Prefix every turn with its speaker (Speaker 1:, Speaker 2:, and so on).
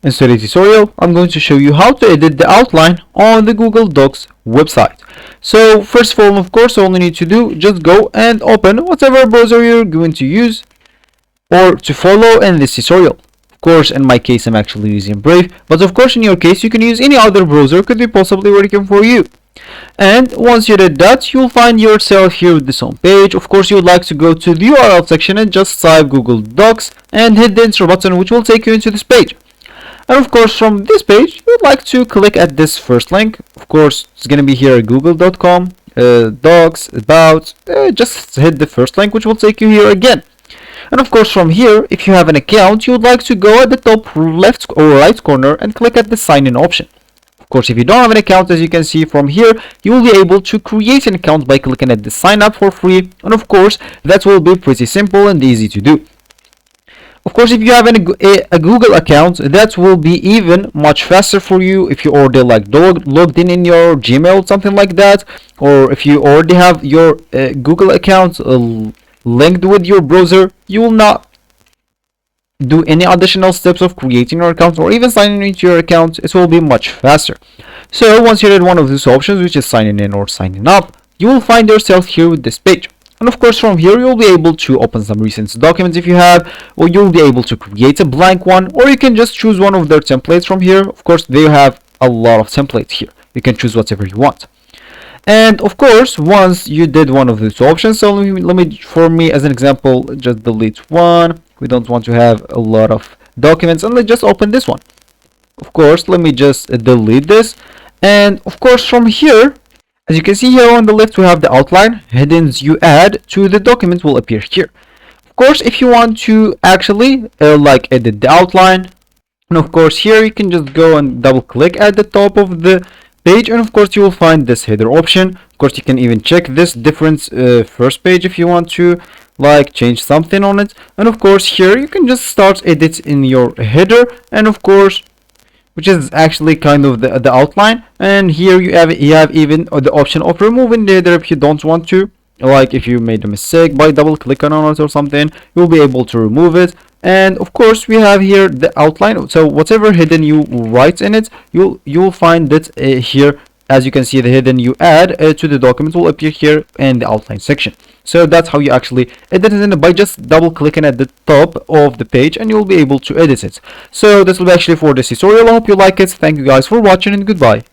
Speaker 1: In today's tutorial, I'm going to show you how to edit the outline on the Google Docs website. So first of all, of course, all you need to do, just go and open whatever browser you're going to use or to follow in this tutorial. Of course, in my case, I'm actually using Brave, but of course, in your case, you can use any other browser, could be possibly working for you. And once you did that, you'll find yourself here with this home page. Of course, you would like to go to the URL section and just type Google Docs and hit the enter button, which will take you into this page. And of course, from this page, you'd like to click at this first link. Of course, it's going to be here at google.com, docs, about, just hit the first link, which will take you here again. And of course, from here, if you have an account, you would like to go at the top left or right corner and click at the sign in option. Of course, if you don't have an account, as you can see from here, you will be able to create an account by clicking at the sign up for free. And of course, that will be pretty simple and easy to do. Of course, if you have a Google account, that will be even much faster for you if you already logged in your Gmail, something like that, or if you already have your Google account linked with your browser, you will not do any additional steps of creating your account or even signing into your account. It will be much faster. So once you did one of these options, which is signing in or signing up, you will find yourself here with this page. And of course, from here, you'll be able to open some recent documents if you have, or you'll be able to create a blank one, or you can just choose one of their templates from here. Of course, they have a lot of templates here. You can choose whatever you want. And of course, once you did one of these options, so let me for me as an example, just delete one. We don't want to have a lot of documents, and let's just open this one. Of course, let me just delete this. And of course, from here, as you can see here on the left, we have the outline. Headings you add to the document will appear here. Of course, if you want to actually edit the outline, and of course here you can just go and double click at the top of the page, and of course you will find this header option. Of course, you can even check this difference first page if you want to change something on it. And of course here you can just start edit in your header, and of course, which is actually kind of the outline. And here you have even the option of removing the header if you don't want to, if you made a mistake by double clicking on it or something, you'll be able to remove it. And of course we have here the outline, so whatever heading you write in it, you'll find it here. As you can see, the heading you add to the document will appear here in the outline section. So that's how you actually edit it by just double clicking at the top of the page, and you'll be able to edit it. So this will be actually for this tutorial. I hope you like it. Thank you guys for watching, and goodbye.